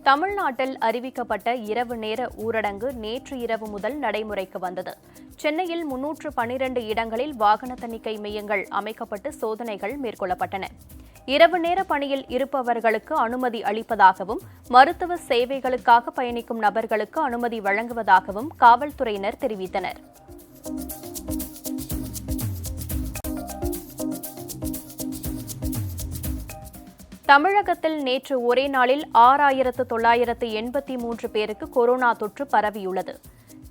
தமிழ்நாட்டில் அறிவிக்கப்பட்ட இரவு நேர ஊரடங்கு நேற்று இரவு முதல் நடைமுறைக்கு வந்தது. சென்னையில் 312 இடங்களில் வாகன தணிக்கை மையங்கள் அமைக்கப்பட்டு சோதனைகள் மேற்கொள்ளப்பட்டன. இரவு நேர பணியில் இருப்பவர்களுக்கு அனுமதி அளிப்பதாகவும், மருத்துவ சேவைகளுக்காக பயணிக்கும் நபர்களுக்கு அனுமதி வழங்குவதாகவும் காவல்துறையினர் தெரிவித்தனர். தமிழகத்தில் நேற்று ஒரே நாளில் 6,983 பேருக்கு கொரோனா தொற்று பரவியுள்ளது.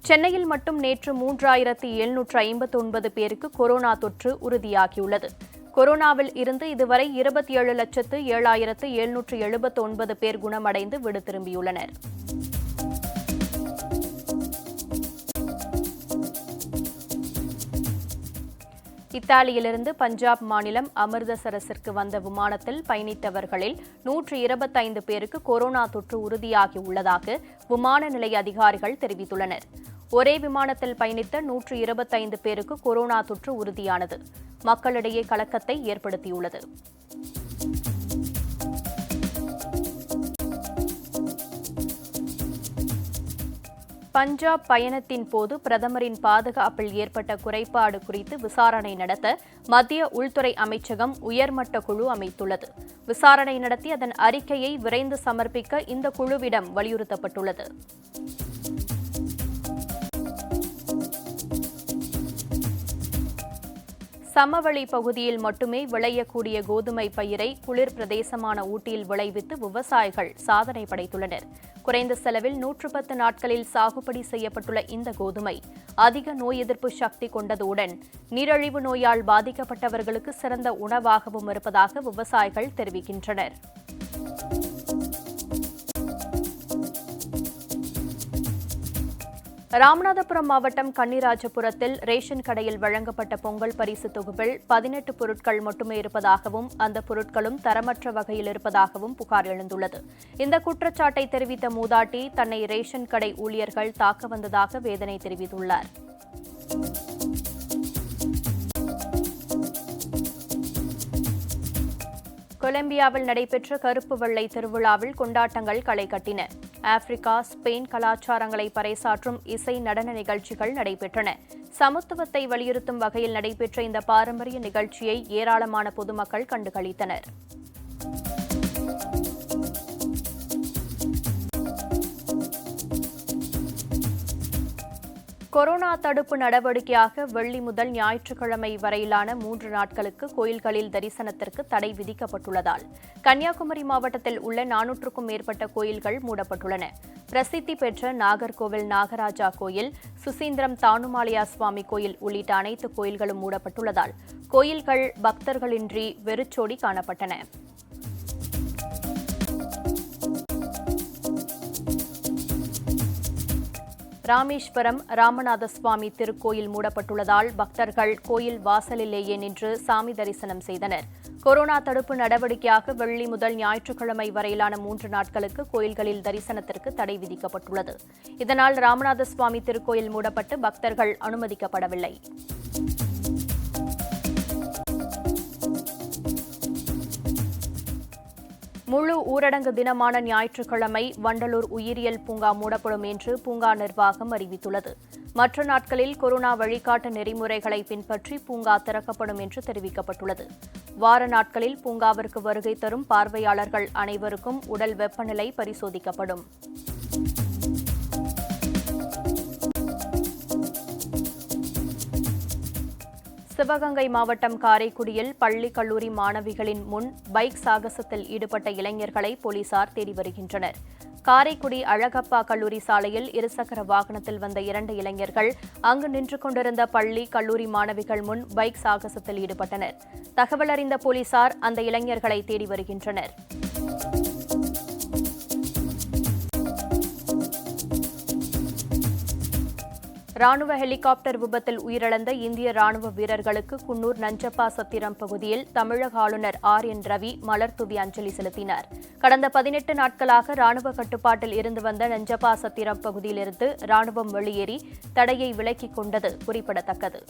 சென்னையில் மட்டும் நேற்று 3,759 பேருக்கு கொரோனா தொற்று உறுதியாகியுள்ளது. கொரோனாவில் இருந்து இதுவரை 27,07,779 பேர் குணமடைந்து வீடு திரும்பியுள்ளனர். இத்தாலியிலிருந்து பஞ்சாப் மாநிலம் அமிர்தசரஸிற்கு வந்த விமானத்தில் பயணித்தவர்களில் 125 பேருக்கு கொரோனா தொற்று உறுதியாகியுள்ளதாக விமான நிலைய அதிகாரிகள் தெரிவித்துள்ளனர். ஒரே விமானத்தில் பயணித்த 125 பேருக்கு கொரோனா தொற்று உறுதியானது மக்களிடையே கலக்கத்தை ஏற்படுத்தியுள்ளது. பஞ்சாப் பயணத்தின் போது பிரதமரின் பாதுகாப்பில் ஏற்பட்ட குறைபாடு குறித்து விசாரணை நடத்த மத்திய உள்துறை அமைச்சகம் உயர்மட்ட குழு அமைத்துள்ளது. விசாரணை நடத்தி அதன் அறிக்கையை விரைந்து சமர்ப்பிக்க இந்த குழுவிடம் வலியுறுத்தப்பட்டுள்ளது. சமவெளி பகுதியில் மட்டுமே விளையக்கூடிய கோதுமை பயிரை குளிர் பிரதேசமான ஊட்டியில் விளைவித்து விவசாயிகள் சாதனை படைத்துள்ளனர். குறைந்த செலவில் 110 நாட்களில் சாகுபடி செய்யப்பட்டுள்ள இந்த கோதுமை அதிக நோய் எதிர்ப்பு சக்தி கொண்டதுடன் நீரிழிவு நோயால் பாதிக்கப்பட்டவர்களுக்கு சிறந்த உணவாகவும் இருப்பதாக விவசாயிகள் தெரிவிக்கின்றனர். ராமநாதபுரம் மாவட்டம் கன்னிராஜபுரத்தில் ரேஷன் கடையில் வழங்கப்பட்ட பொங்கல் பரிசு தொகுப்பில் 18 பொருட்கள் மட்டுமே இருப்பதாகவும், அந்த பொருட்களும் தரமற்ற வகையில் இருப்பதாகவும் புகார் எழுந்துள்ளது. இந்த குற்றச்சாட்டை தெரிவித்த மூதாட்டி தன்னை ரேஷன் கடை ஊழியர்கள் தாக்க வந்ததாக வேதனை தெரிவித்துள்ளார். கொலம்பியாவில் நடைபெற்ற கருப்பு வெள்ளை திருவிழாவில் கொண்டாட்டங்கள் களை கட்டின. ஆப்பிரிக்கா, ஸ்பெயின் கலாச்சாரங்களை பறைசாற்றும் இசை நடன நிகழ்ச்சிகள் நடைபெற்றன. சமத்துவத்தை வலியுறுத்தும் வகையில் நடைபெற்ற இந்த பாரம்பரிய நிகழ்ச்சியை ஏராளமான பொதுமக்கள் கண்டுகளித்தனர். கொரோனா தடுப்பு நடவடிக்கையாக வெள்ளி முதல் ஞாயிற்றுக்கிழமை வரையிலான 3 நாட்களுக்கு கோயில்களில் தரிசனத்திற்கு தடை விதிக்கப்பட்டுள்ளதால் கன்னியாகுமரி மாவட்டத்தில் உள்ள 400க்கும் மேற்பட்ட கோயில்கள் மூடப்பட்டுள்ளன. பிரசித்தி பெற்ற நாகர்கோவில் நாகராஜா கோயில், சுசீந்திரம் தானுமாலயா சுவாமி கோயில் உள்ளிட்ட அனைத்து கோயில்களும் மூடப்பட்டுள்ளதால் கோயில்கள் பக்தர்களின்றி வெறிச்சோடி காணப்பட்டன. ராமேஸ்வரம் ராமநாத சுவாமி திருக்கோயில் மூடப்பட்டுள்ளதால் பக்தர்கள் கோயில் வாசலிலேயே நின்று சாமி தரிசனம் செய்தனர். கொரோனா தடுப்பு நடவடிக்கையாக வெள்ளி முதல் ஞாயிற்றுக்கிழமை வரையிலான 3 நாட்களுக்கு கோயில்களில் தரிசனத்திற்கு தடை விதிக்கப்பட்டுள்ளது. இதனால் ராமநாத சுவாமி திருக்கோயில் மூடப்பட்டு பக்தர்கள் அனுமதிக்கப்படவில்லை. முழு ஊரடங்கு தினமான ஞாயிற்றுக்கிழமை வண்டலூர் உயிரியல் பூங்கா மூடப்படும் என்று பூங்கா நிர்வாகம் அறிவித்துள்ளது. மற்ற நாட்களில் கொரோனா வழிகாட்டு நெறிமுறைகளை பின்பற்றி பூங்கா திறக்கப்படும் என்று தெரிவிக்கப்பட்டுள்ளது. வார நாட்களில் பூங்காவிற்கு வருகை தரும் பார்வையாளர்கள் அனைவருக்கும் உடல் வெப்பநிலை பரிசோதிக்கப்படும். சிவகங்கை மாவட்டம் காரைக்குடியில் பள்ளி கல்லூரி மாணவிகளின் முன் பைக் சாகசத்தில் ஈடுபட்ட இளைஞர்களை போலீசார் தேடி வருகின்றனர். காரைக்குடி அழகப்பா கல்லூரி சாலையில் இருசக்கர வாகனத்தில் வந்த 2 இளைஞர்கள் அங்கு நின்று கொண்டிருந்த பள்ளி கல்லூரி மாணவிகள் முன் பைக் சாகசத்தில் ஈடுபட்டனர். தகவல் அறிந்த போலீசார் அந்த இளைஞர்களை தேடி வருகின்றனர். ராணுவ ஹெலிகாப்டர் விபத்தில் உயிரிழந்த இந்திய ராணுவ வீரர்களுக்கு குன்னூர் நஞ்சப்பா சத்திரம் பகுதியில் தமிழக ஆளுநர் RN ரவி மலர்தூவி அஞ்சலி செலுத்தினார். கடந்த 18 நாட்களாக ராணுவ கட்டுப்பாட்டில் இருந்து வந்த நஞ்சப்பா சத்திரம் பகுதியிலிருந்து ராணுவம் வெளியேறி தடையை விலக்கிக் கொண்டது குறிப்பிடத்தக்கது.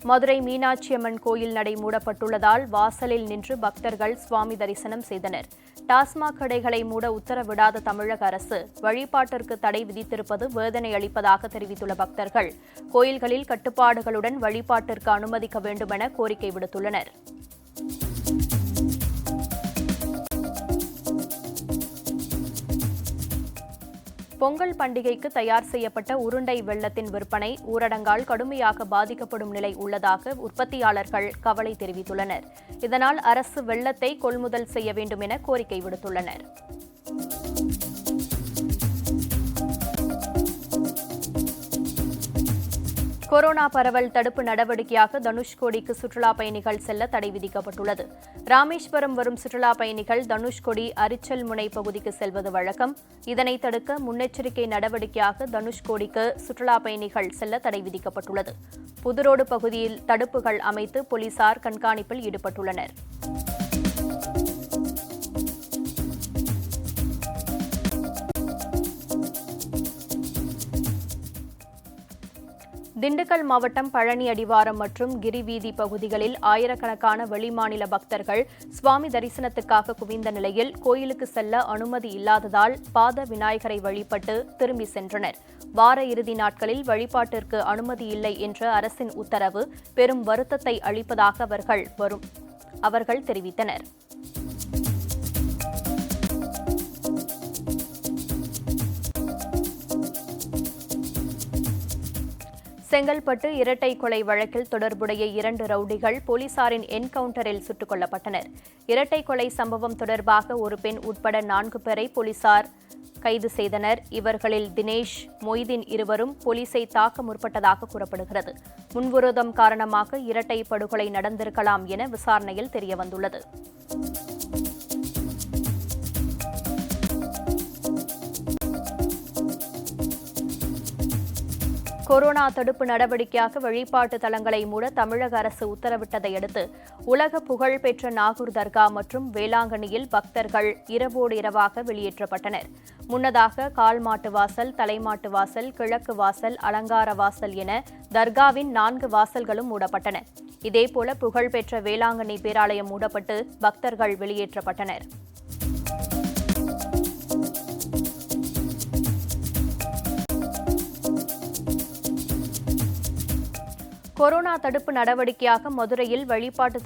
மதுரை மீனாட்சியம்மன் கோயில் நடை மூடப்பட்டுள்ளதால் வாசலில் நின்று பக்தர்கள் சுவாமி தரிசனம் செய்தனர். டாஸ்மாக் கடைகளை மூட உத்தரவிடாத தமிழக அரசு வழிபாட்டிற்கு தடை விதித்திருப்பது வேதனை அளிப்பதாக தெரிவித்துள்ள பக்தர்கள் கோயில்களில் கட்டுப்பாடுகளுடன் வழிபாட்டிற்கு அனுமதிக்க வேண்டுமென கோரிக்கை விடுத்துள்ளனர். பொங்கல் பண்டிகைக்கு தயார் செய்யப்பட்ட உருண்டை வெல்லத்தின் விற்பனை ஊரடங்கால் கடுமையாக பாதிக்கப்படும் நிலை உள்ளதாக உற்பத்தியாளர்கள் கவலை தெரிவித்துள்ளனர். இதனால் அரசு வெல்லத்தை கொள்முதல் செய்ய வேண்டும் என கோரிக்கை விடுத்துள்ளனர். கொரோனா பரவல் தடுப்பு நடவடிக்கையாக தனுஷ்கோடிக்கு சுற்றுலாப் பயணிகள் செல்ல தடை விதிக்கப்பட்டுள்ளது. ராமேஸ்வரம் வரும் சுற்றுலாப் பயணிகள் தனுஷ்கோடி அரிச்சல்முனை பகுதிக்கு செல்வது வழக்கம். இதனை தடுக்க முன்னெச்சரிக்கை நடவடிக்கையாக தனுஷ்கோடிக்கு சுற்றுலாப் பயணிகள் செல்ல தடை விதிக்கப்பட்டுள்ளது. புதுரோடு பகுதியில் தடுப்புகள் அமைத்து போலீசார் கண்காணிப்பில் ஈடுபட்டுள்ளனர். திண்டுக்கல் மாவட்டம் பழனி அடிவாரம் மற்றும் கிரிவீதி பகுதிகளில் ஆயிரக்கணக்கான வெளிமாநில பக்தர்கள் சுவாமி தரிசனத்துக்காக குவிந்த நிலையில் கோயிலுக்கு செல்ல அனுமதி இல்லாததால் பாத விநாயகரை வழிபட்டு திரும்பி சென்றனர். வார இறுதி நாட்களில் வழிபாட்டிற்கு அனுமதி இல்லை என்ற அரசின் உத்தரவு பெரும் வருத்தத்தை அளிப்பதாக அவர்கள் தெரிவித்தனர். செங்கல்பட்டு இரட்டை கொலை வழக்கில் தொடர்புடைய 2 ரவுடிகள் போலீசாரின் என்கவுண்டரில் சுட்டுக் கொல்லப்பட்டனர். இரட்டை கொலை சம்பவம் தொடர்பாக ஒரு பெண் உட்பட 4 பேரை போலீசார் கைது செய்தனர். இவர்களில் தினேஷ், மொய்தீன் இருவரும் போலீசை தாக்க முற்பட்டதாக கூறப்படுகிறது. முன்விரோதம் காரணமாக இரட்டை படுகொலை நடந்திருக்கலாம் என விசாரணையில் தெரியவந்துள்ளது. கொரோனா தடுப்பு நடவடிக்கையாக வழிபாட்டு தலங்களை மூட தமிழக அரசு உத்தரவிட்டதை அடுத்து உலக புகழ்பெற்ற நாகூர் தர்கா மற்றும் வேளாங்கண்ணியில் பக்தர்கள் இரவோடு இரவாக வெளியேற்றப்பட்டனர். முன்னதாக கால்மாட்டு வாசல், தலைமாட்டு வாசல், கிழக்கு வாசல், அலங்கார வாசல் என தர்காவின் 4 வாசல்களும் மூடப்பட்டன. இதேபோல புகழ்பெற்ற வேளாங்கண்ணி பேராலயம் மூடப்பட்டு பக்தர்கள் வெளியேற்றப்பட்டனர். கொரோனா தடுப்பு நடவடிக்கையாக மதுரையில் வழிபாட்டு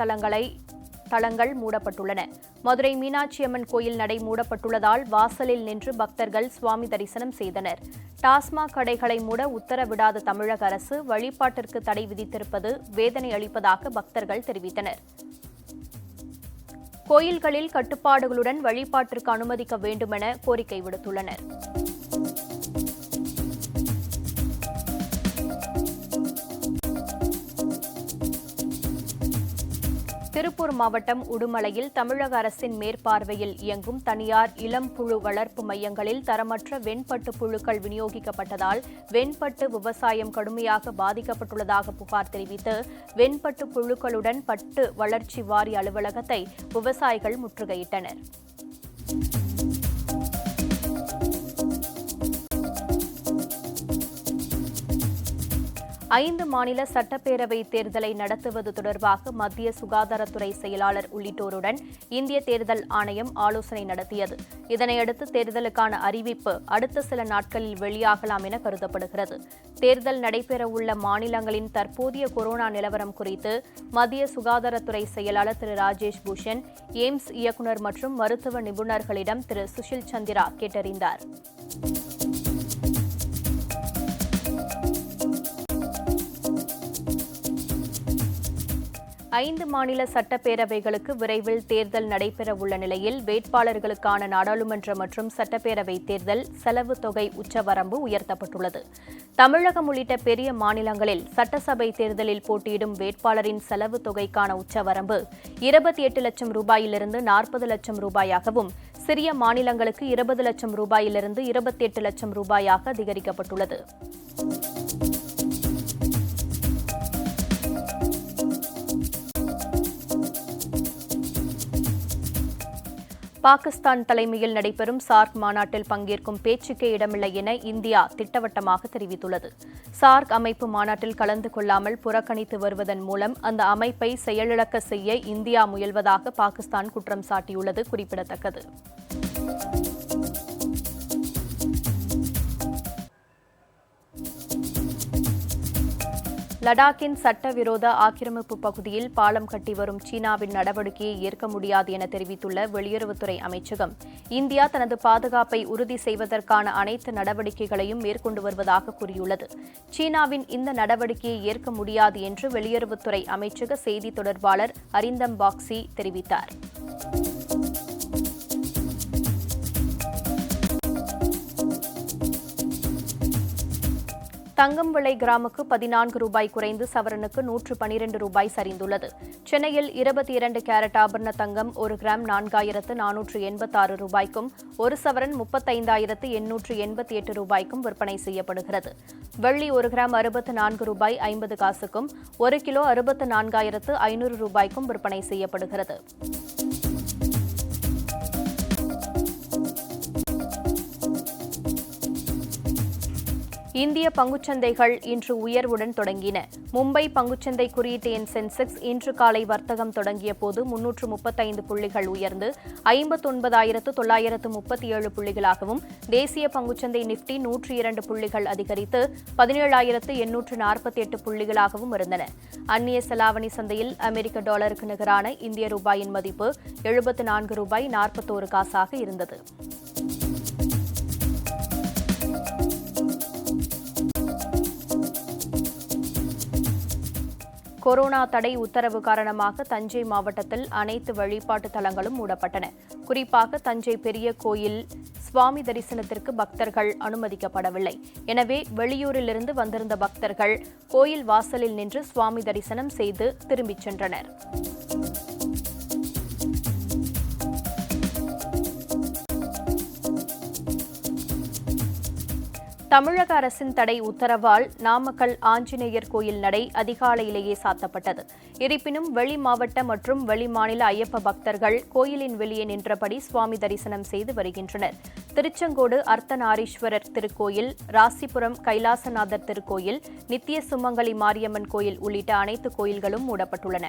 தலங்கள் மூடப்பட்டுள்ளன. மதுரை மீனாட்சியம்மன் கோயில் நடை மூடப்பட்டுள்ளதால் வாசலில் நின்று பக்தர்கள் சுவாமி தரிசனம் செய்தனர். டாஸ்மாக் கடைகளை மூட உத்தரவிடாத தமிழக அரசு வழிபாட்டிற்கு தடை விதித்திருப்பது வேதனை அளிப்பதாக பக்தர்கள் தெரிவித்தனர். கோயில்களில் கட்டுப்பாடுகளுடன் வழிபாட்டிற்கு அனுமதிக்க வேண்டுமென கோரிக்கை விடுத்துள்ளனர். திருப்பூர் மாவட்டம் உடுமலையில் தமிழக அரசின் மேற்பார்வையில் இயங்கும் தனியார் இளம் புழு வளர்ப்பு மையங்களில் தரமற்ற வெண்பட்டு புழுக்கள் விநியோகிக்கப்பட்டதால் வெண்பட்டு விவசாயம் கடுமையாக பாதிக்கப்பட்டுள்ளதாக புகார் தெரிவித்து வெண்பட்டு புழுக்களுடன் பட்டு வளர்ச்சி வாரிய அலுவலகத்தை விவசாயிகள் முற்றுகையிட்டனர். 5 மாநில சட்டப்பேரவை தேர்தலை நடத்துவது தொடர்பாக மத்திய சுகாதாரத்துறை செயலாளர் உள்ளிட்டோருடன் இந்திய தேர்தல் ஆணையம் ஆலோசனை நடத்தியது. இதனையடுத்து தேர்தலுக்கான அறிவிப்பு அடுத்த சில நாட்களில் வெளியாகலாம் என கருதப்படுகிறது. தேர்தல் நடைபெறவுள்ள மாநிலங்களின் தற்போதைய கொரோனா நிலவரம் குறித்து மத்திய சுகாதாரத்துறை செயலாளர் திரு ராஜேஷ் பூஷன் எய்ம்ஸ் இயக்குநர் மற்றும் மருத்துவ நிபுணர்களிடம் திரு சுஷில் சந்திரா கேட்டறிந்தார். 5 மாநில சட்டப்பேரவைகளுக்கு விரைவில் தேர்தல் நடைபெறவுள்ள நிலையில் வேட்பாளர்களுக்கான நாடாளுமன்ற மற்றும் சட்டப்பேரவை தேர்தல் செலவு தொகை உச்சவரம்பு உயர்த்தப்பட்டுள்ளது. தமிழகம் உள்ளிட்ட பெரிய மாநிலங்களில் சட்டசபை தேர்தலில் போட்டியிடும் வேட்பாளரின் செலவு தொகைக்கான உச்சவரம்பு 28 லட்சம் ரூபாயிலிருந்து 40 லட்சம் ரூபாயாகவும், சிறிய மாநிலங்களுக்கு 20 லட்சம் ரூபாயிலிருந்து 28 லட்சம் ரூபாயாக அதிகரிக்கப்பட்டுள்ளது. பாகிஸ்தான் தலைமையில் நடைபெறும் சார்க் மாநாட்டில் பங்கேற்கும் பேச்சுக்கே இடமில்லை என இந்தியா திட்டவட்டமாக தெரிவித்துள்ளது. சார்க் அமைப்பு மாநாட்டில் கலந்து கொள்ளாமல் புறக்கணித்து வருவதன் மூலம் அந்த அமைப்பை செயலிழக்க செய்ய இந்தியா முயல்வதாக பாகிஸ்தான் குற்றம் சாட்டியுள்ளது குறிப்பிடத்தக்கது. லடாக்கின் சட்டவிரோத ஆக்கிரமிப்பு பகுதியில் பாலம் கட்டி வரும் சீனாவின் நடவடிக்கையை ஏற்க முடியாது என தெரிவித்துள்ள வெளியுறவுத்துறை அமைச்சகம், இந்தியா தனது பாதுகாப்பை உறுதி செய்வதற்கான அனைத்து நடவடிக்கைகளையும் மேற்கொண்டு வருவதாக கூறியுள்ளது. சீனாவின் இந்த நடவடிக்கையை ஏற்க முடியாது என்று வெளியுறவுத்துறை அமைச்சக செய்தி தொடர்பாளர் அரிந்தம் பாக்சி தெரிவித்தார். தங்கம் விலை கிராமுக்கு 14 ரூபாய் குறைந்து சவரனுக்கு 112 ரூபாய் சரிந்துள்ளது. சென்னையில் 22 கேரட் ஆபரண தங்கம் 1 கிராம் 4486 ரூபாய்க்கும், ஒரு சவரன் 35,888 ரூபாய்க்கும் விற்பனை செய்யப்படுகிறது. வெள்ளி 1 கிராம் 64 ரூபாய் 50 காசுக்கும், 1 கிலோ 64,500 ரூபாய்க்கும் விற்பனை செய்யப்படுகிறது. இந்திய பங்குச்சந்தைகள் இன்று உயர்வுடன் தொடங்கின. மும்பை பங்குச்சந்தை குறியீட்டு எண் சென்செக்ஸ் இன்று காலை வர்த்தகம் தொடங்கிய போது 335 புள்ளிகள் உயர்ந்து 59,937 புள்ளிகளாகவும், தேசிய பங்குச்சந்தை நிப்டி 102 புள்ளிகள் அதிகரித்து 17,848 புள்ளிகளாகவும் இருந்தன. அந்நிய செலாவணி சந்தையில் அமெரிக்க டாலருக்கு நிகரான இந்திய ரூபாயின் மதிப்பு 74 ரூபாய் 41 காசாக இருந்தது. கொரோனா தடை உத்தரவு காரணமாக தஞ்சை மாவட்டத்தில் அனைத்து வழிபாட்டு தலங்களும் மூடப்பட்டன. குறிப்பாக தஞ்சை பெரிய கோயில் சுவாமி தரிசனத்திற்கு பக்தர்கள் அனுமதிக்கப்படவில்லை. எனவே வெளியூரிலிருந்து வந்திருந்த பக்தர்கள் கோயில் வாசலில் நின்று சுவாமி தரிசனம் செய்து திரும்பிச் சென்றனர். தமிழக அரசின் தடை உத்தரவால் நாமக்கல் ஆஞ்சநேயர் கோயில் நடை அதிகாலையிலேயே சாத்தப்பட்டது. இருப்பினும் வெளி மாவட்ட மற்றும் வெளி மாநில ஐயப்ப பக்தர்கள் கோயிலின் வெளியே நின்றபடி சுவாமி தரிசனம் செய்து வருகின்றனர். திருச்செங்கோடு அர்த்தநாரீஸ்வரர் திருக்கோயில், ராசிபுரம் கைலாசநாதர் திருக்கோயில், நித்திய சுமங்கலி மாரியம்மன் கோயில் உள்ளிட்ட அனைத்து கோயில்களும் மூடப்பட்டுள்ளன.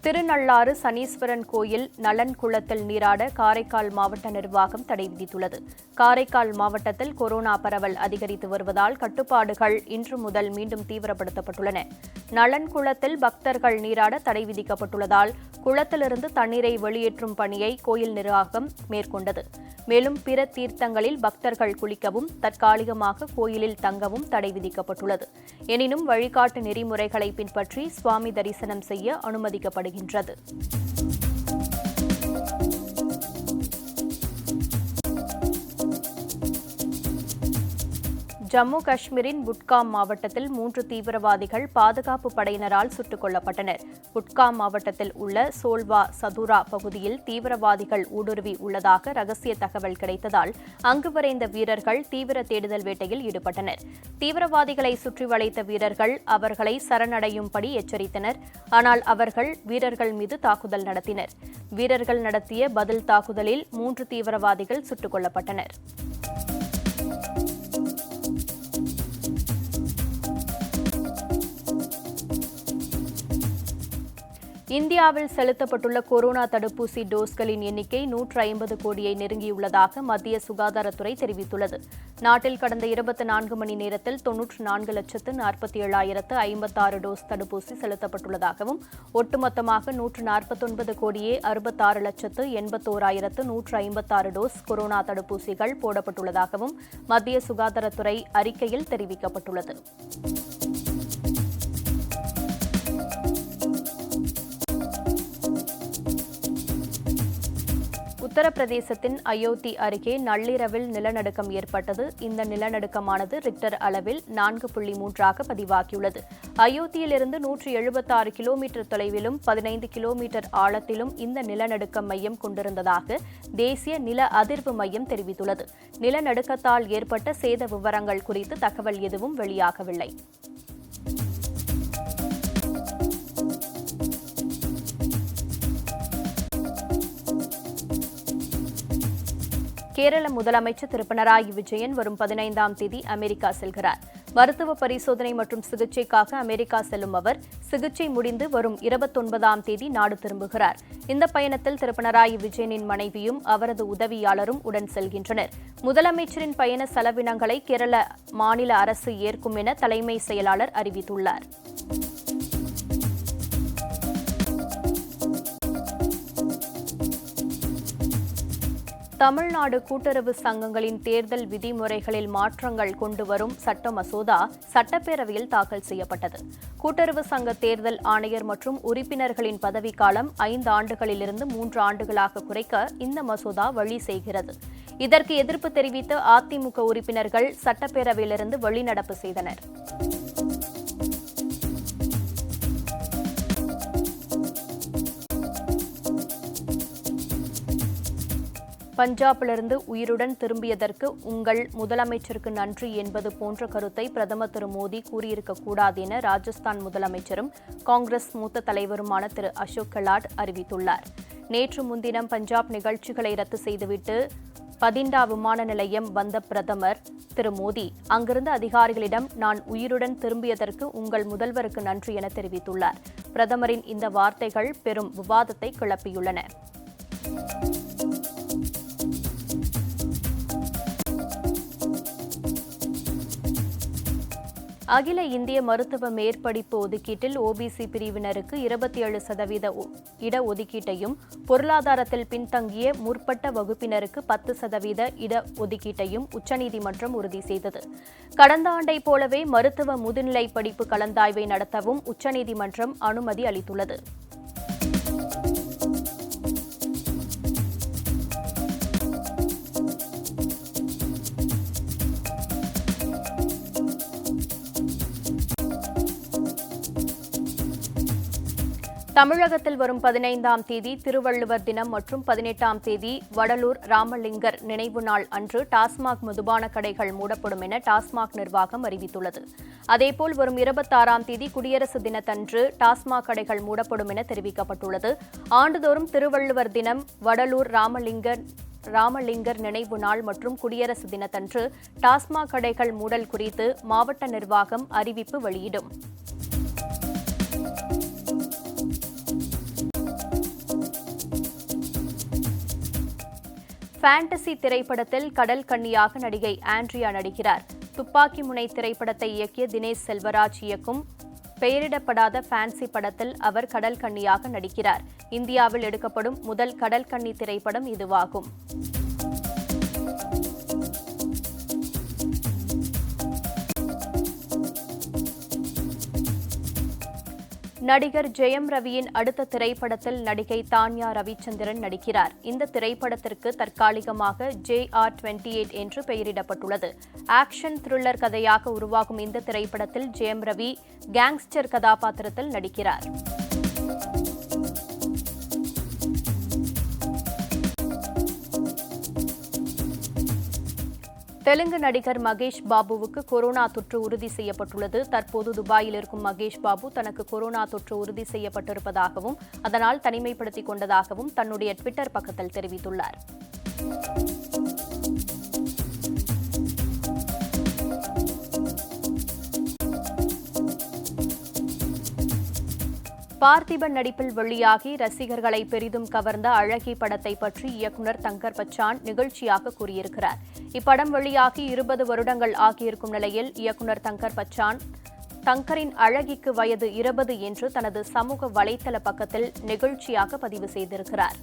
திருநள்ளாறு சனீஸ்வரன் கோயில் நலன் குளத்தில் நீராட காரைக்கால் மாவட்ட நிர்வாகம் தடை விதித்துள்ளது. காரைக்கால் மாவட்டத்தில் கொரோனா பரவல் அதிகரித்து வருவதால் கட்டுப்பாடுகள் இன்று முதல் மீண்டும் தீவிரப்படுத்தப்பட்டுள்ளன. நலன் குளத்தில் பக்தர்கள் நீராட தடை விதிக்கப்பட்டுள்ளதால் குளத்திலிருந்து தண்ணீரை வெளியேற்றும் பணியை கோயில் நிர்வாகம் மேற்கொண்டது. மேலும் பிற தீர்த்தங்களில் பக்தர்கள் குளிக்கவும் தற்காலிகமாக கோயிலில் தங்கவும் தடை விதிக்கப்பட்டுள்ளது. எனினும் வழிகாட்டு நெறிமுறைகளை பின்பற்றி சுவாமி தரிசனம் செய்ய அனுமதிக்கப்படுகின்றது. ஜம்மு காஷ்மீரின் புட்காம் மாவட்டத்தில் 3 தீவிரவாதிகள் பாதுகாப்பு படையினரால் சுட்டுக் கொல்லப்பட்டனர். புட்காம் மாவட்டத்தில் உள்ள சோல்வா சதுரா பகுதியில் தீவிரவாதிகள் ஊடுருவி உள்ளதாக ரகசிய தகவல் கிடைத்ததால் அங்கு விரைந்த வீரர்கள் தீவிர தேடுதல் வேட்டையில் ஈடுபட்டனர். தீவிரவாதிகளை சுற்றி வளைத்த வீரர்கள் அவர்களை சரணடையும்படி எச்சரித்தனர். ஆனால் அவர்கள் வீரர்கள் மீது தாக்குதல் நடத்தினர். வீரர்கள் நடத்திய பதில் தாக்குதலில் 3 தீவிரவாதிகள் சுட்டுக் கொல்லப்பட்டனர். இந்தியாவில் செலுத்தப்பட்டுள்ள கொரோனா தடுப்பூசி டோஸ்களின் எண்ணிக்கை 150 கோடியை நெருங்கியுள்ளதாக மத்திய சுகாதாரத்துறை தெரிவித்துள்ளது. நாட்டில் கடந்த 24 மணி நேரத்தில் 94,47,056 டோஸ் தடுப்பூசி செலுத்தப்பட்டுள்ளதாகவும், ஒட்டுமொத்தமாக 149 கோடியே 66,81,156 டோஸ் கொரோனா தடுப்பூசிகள் போடப்பட்டுள்ளதாகவும் மத்திய சுகாதாரத்துறை அறிக்கையில் தெரிவிக்கப்பட்டுள்ளது. உத்தரப்பிரதேசத்தின் அயோத்தி அருகே நள்ளிரவில் நிலநடுக்கம் ஏற்பட்டது. இந்த நிலநடுக்கமானது ரிக்டர் அளவில் 4.3 பதிவாகியுள்ளது. அயோத்தியிலிருந்து 176 கிலோமீட்டர் தொலைவிலும் 15 கிலோமீட்டர் ஆழத்திலும் இந்த நிலநடுக்கம் மையம் கொண்டிருந்ததாக தேசிய நில அதிர்வு மையம் தெரிவித்துள்ளது. நிலநடுக்கத்தால் ஏற்பட்ட சேத விவரங்கள் குறித்து தகவல் எதுவும் வெளியாகவில்லை. கேரள முதலமைச்சர் திரு பினராயி விஜயன் வரும் 15ஆம் தேதி அமெரிக்கா செல்கிறார். மருத்துவ பரிசோதனை மற்றும் சிகிச்சைக்காக அமெரிக்கா செல்லும் அவர் சிகிச்சை முடிந்து வரும் 29ஆம் தேதி நாடு திரும்புகிறார். இந்த பயணத்தில் திரு பினராயி விஜயனின் மனைவியும் அவரது உதவியாளரும் உடன் செல்கின்றனர். முதலமைச்சரின் பயண செலவினங்களை கேரள மாநில அரசு ஏற்கும் என தலைமை செயலாளர் அறிவித்துள்ளார். தமிழ்நாடு கூட்டுறவு சங்கங்களின் தேர்தல் விதிமுறைகளில் மாற்றங்கள் கொண்டுவரும் சட்ட மசோதா சட்டப்பேரவையில் தாக்கல் செய்யப்பட்டது. கூட்டுறவு சங்க தேர்தல் ஆணையர் மற்றும் உறுப்பினர்களின் பதவிக்காலம் 5 ஆண்டுகளிலிருந்து 3 ஆண்டுகளாக குறைக்க இந்த மசோதா வழி செய்கிறது. இதற்கு எதிர்ப்பு தெரிவித்து அதிமுக உறுப்பினர்கள் சட்டப்பேரவையிலிருந்து வெளிநடப்பு செய்தனர். பஞ்சாபிலிருந்து உயிருடன் திரும்பியதற்கு உங்கள் முதலமைச்சருக்கு நன்றி என்பது போன்ற கருத்தை பிரதமர் திரு மோடி கூறியிருக்கக்கூடாது என ராஜஸ்தான் முதலமைச்சரும் காங்கிரஸ் மூத்த தலைவருமான திரு அசோக் கெலாட் அறிவித்துள்ளார். நேற்று முன்தினம் பஞ்சாப் நிகழ்ச்சிகளை ரத்து செய்துவிட்டு பதிண்டா விமான நிலையம் வந்த பிரதமர் திரு மோடி அங்கிருந்த அதிகாரிகளிடம் நான் உயிருடன் திரும்பியதற்கு உங்கள் முதல்வருக்கு நன்றி என தெரிவித்துள்ளார். பிரதமரின் இந்த வார்த்தைகள் பெரும் விவாதத்தை கிளப்பியுள்ளன. அகில இந்திய மருத்துவ மேற்படிப்பு ஒதுக்கீட்டில் ஓபிசி பிரிவினருக்கு 27% இடஒதுக்கீட்டையும், பொருளாதாரத்தில் பின்தங்கிய முற்பட்ட வகுப்பினருக்கு 10% இடஒதுக்கீட்டையும் உச்சநீதிமன்றம் உறுதி செய்தது. கடந்த ஆண்டைப் போலவே மருத்துவ முதுநிலை படிப்பு கலந்தாய்வை நடத்தவும் உச்சநீதிமன்றம் அனுமதி அளித்துள்ளது. தமிழகத்தில் வரும் 15ஆம் தேதி திருவள்ளுவர் தினம் மற்றும் 18ஆம் தேதி வடலூர் ராமலிங்கர் நினைவு நாள் அன்று டாஸ்மாக் மதுபான கடைகள் மூடப்படும் என டாஸ்மாக் நிர்வாகம் அறிவித்துள்ளது. அதேபோல் வரும் 26ஆம் தேதி குடியரசு தினத்தன்று டாஸ்மாக் கடைகள் மூடப்படும் என தெரிவிக்கப்பட்டுள்ளது. ஆண்டுதோறும் திருவள்ளுவர் தினம், வடலூர் ராமலிங்கர் நினைவு நாள் மற்றும் குடியரசு தினத்தன்று டாஸ்மாக் கடைகள் மூடல் குறித்து மாவட்ட நிர்வாகம் அறிவிப்பு வெளியிடும். ஃபேண்டசி திரைப்படத்தில் கடல் கன்னியாக நடிகை ஆண்ட்ரியா நடிக்கிறார். துப்பாக்கி முனை திரைப்படத்தை இயக்கிய தினேஷ் செல்வராஜ் இயக்கும் பெயரிடப்படாத ஃபேன்சி படத்தில் அவர் கடல் கன்னியாக நடிக்கிறார். இந்தியாவில் எடுக்கப்படும் முதல் கடல் கன்னி திரைப்படம் இதுவாகும். நடிகர் ஜெயம் ரவியின் அடுத்த திரைப்படத்தில் நடிகை தான்யா ரவிச்சந்திரன் நடிக்கிறார். இந்த திரைப்படத்திற்கு தற்காலிகமாக JR28 என்று பெயரிடப்பட்டுள்ளது. ஆக்ஷன் த்ரில்லர் கதையாக உருவாகும் இந்த திரைப்படத்தில் ஜெயம் ரவி கேங்ஸ்டர் கதாபாத்திரத்தில் நடிக்கிறார். தெலுங்கு நடிகர் மகேஷ் பாபுவுக்கு கொரோனா தொற்று உறுதி செய்யப்பட்டுள்ளது. தற்போது துபாயில் இருக்கும் மகேஷ் பாபு தனக்கு கொரோனா தொற்று உறுதி செய்யப்பட்டிருப்பதாகவும் அதனால் தனிமைப்படுத்திக் கொண்டதாகவும் தன்னுடைய ட்விட்டர் பக்கத்தில் தெரிவித்துள்ளார். பார்த்திபன் நடிப்பில் வெளியாகி ரசிகர்களை பெரிதும் கவர்ந்த அழகி படத்தை பற்றி இயக்குநர் தங்கர் பச்சான் நிகழ்ச்சியாக கூறியிருக்கிறார். இப்படம் வெளியாகி 20 வருடங்கள் ஆகியிருக்கும் நிலையில் இயக்குநர் தங்கர் பச்சான் தங்கரின் அழகிக்கு வயது 20 என்று தனது சமூக வலைதள பக்கத்தில் நிகழ்ச்சியாக பதிவு செய்திருக்கிறார்.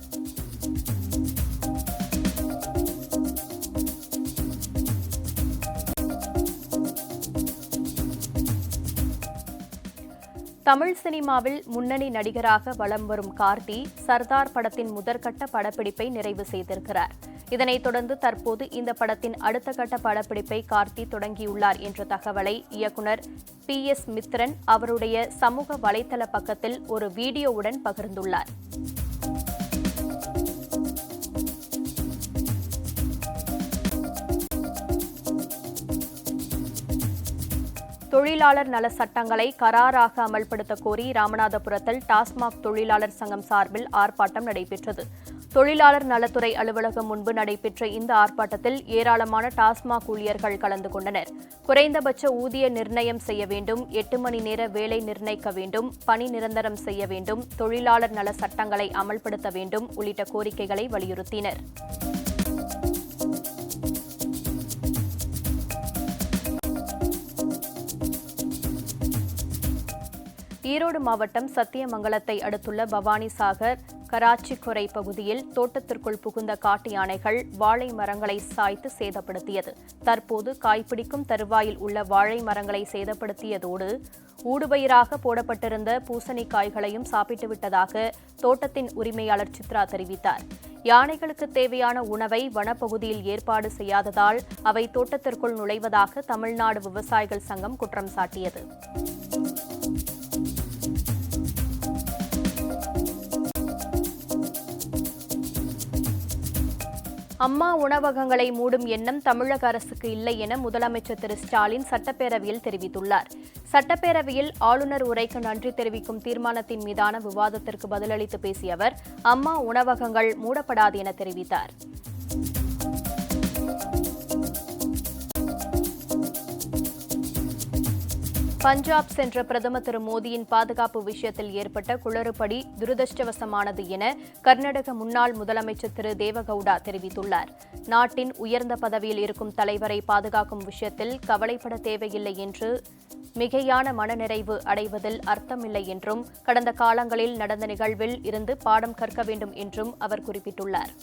தமிழ் சினிமாவில் முன்னணி நடிகராக வலம் வரும் கார்த்தி சர்தார் படத்தின் முதற்கட்ட படப்பிடிப்பை நிறைவு செய்திருக்கிறார். இதனைத் தொடர்ந்து தற்போது இந்த படத்தின் அடுத்த கட்ட படப்பிடிப்பை கார்த்தி தொடங்கியுள்ளார் என்ற தகவலை இயக்குநர் PS மித்ரன் அவருடைய சமூக வலைதள பக்கத்தில் ஒரு வீடியோவுடன் பகிர்ந்துள்ளார். தொழிலாளர் நல சட்டங்களை கராராக அமல்படுத்த கோரி ராமநாதபுரத்தில் டாஸ்மாக் தொழிலாளர் சங்கம் சார்பில் ஆர்ப்பாட்டம் நடைபெற்றது. தொழிலாளர் நலத்துறை அலுவலகம் முன்பு நடைபெற்ற இந்த ஆர்ப்பாட்டத்தில் ஏராளமான டாஸ்மாக் ஊழியர்கள் கலந்து கொண்டனர். குறைந்தபட்ச ஊதிய நிர்ணயம் செய்ய வேண்டும், 8 மணி நேர வேலை நிர்ணயிக்க வேண்டும், பணி நிரந்தரம் செய்ய வேண்டும், தொழிலாளர் நல சட்டங்களை அமல்படுத்த வேண்டும் உள்ளிட்ட கோரிக்கைகளை வலியுறுத்தினர். ஈரோடு மாவட்டம் சத்தியமங்கலத்தை அடுத்துள்ள பவானிசாகர் கராச்சிக்கொரை பகுதியில் தோட்டத்திற்குள் புகுந்த காட்டு யானைகள் வாழை மரங்களை சாய்த்து சேதப்படுத்தியது. தற்போது காய்பிடிக்கும் தருவாயில் உள்ள வாழை மரங்களை சேதப்படுத்தியதோடு ஊடுபயிராக போடப்பட்டிருந்த பூசணிக்காய்களையும் சாப்பிட்டுவிட்டதாக தோட்டத்தின் உரிமையாளர் சித்ரா தெரிவித்தார். யானைகளுக்கு தேவையான உணவை வனப்பகுதியில் ஏற்பாடு செய்யாததால் அவை தோட்டத்திற்குள் நுழைவதாக தமிழ்நாடு விவசாயிகள் சங்கம் குற்றம் சாட்டியது. அம்மா உணவகங்களை மூடும் எண்ணம் தமிழக அரசுக்கு இல்லை என முதலமைச்சர் திரு ஸ்டாலின் சட்டப்பேரவையில் தெரிவித்துள்ளார். சட்டப்பேரவையில் ஆளுநர் உரைக்கு நன்றி தெரிவிக்கும் தீர்மானத்தின் மீதான விவாதத்திற்கு பதிலளித்து பேசிய அவர், அம்மா உணவகங்கள் மூடப்படாது என தெரிவித்தார். பஞ்சாப் சென்ற பிரதமர் திரு மோடியின் பாதுகாப்பு விஷயத்தில் ஏற்பட்ட குளறுபடி துரதிருஷ்டவசமானது என கர்நாடக முன்னாள் முதலமைச்சர் திரு தேவகவுடா தெரிவித்துள்ளார். நாட்டின் உயர்ந்த பதவியில் இருக்கும் தலைவரை பாதுகாக்கும் விஷயத்தில் கவலைப்பட தேவையில்லை என்று மிகையான மனநிறைவு அடைவதில் அர்த்தமில்லை என்றும் கடந்த காலங்களில் நடந்த நிகழ்வில் இருந்து பாடம் கற்க வேண்டும் என்றும் அவர் குறிப்பிட்டுள்ளார்.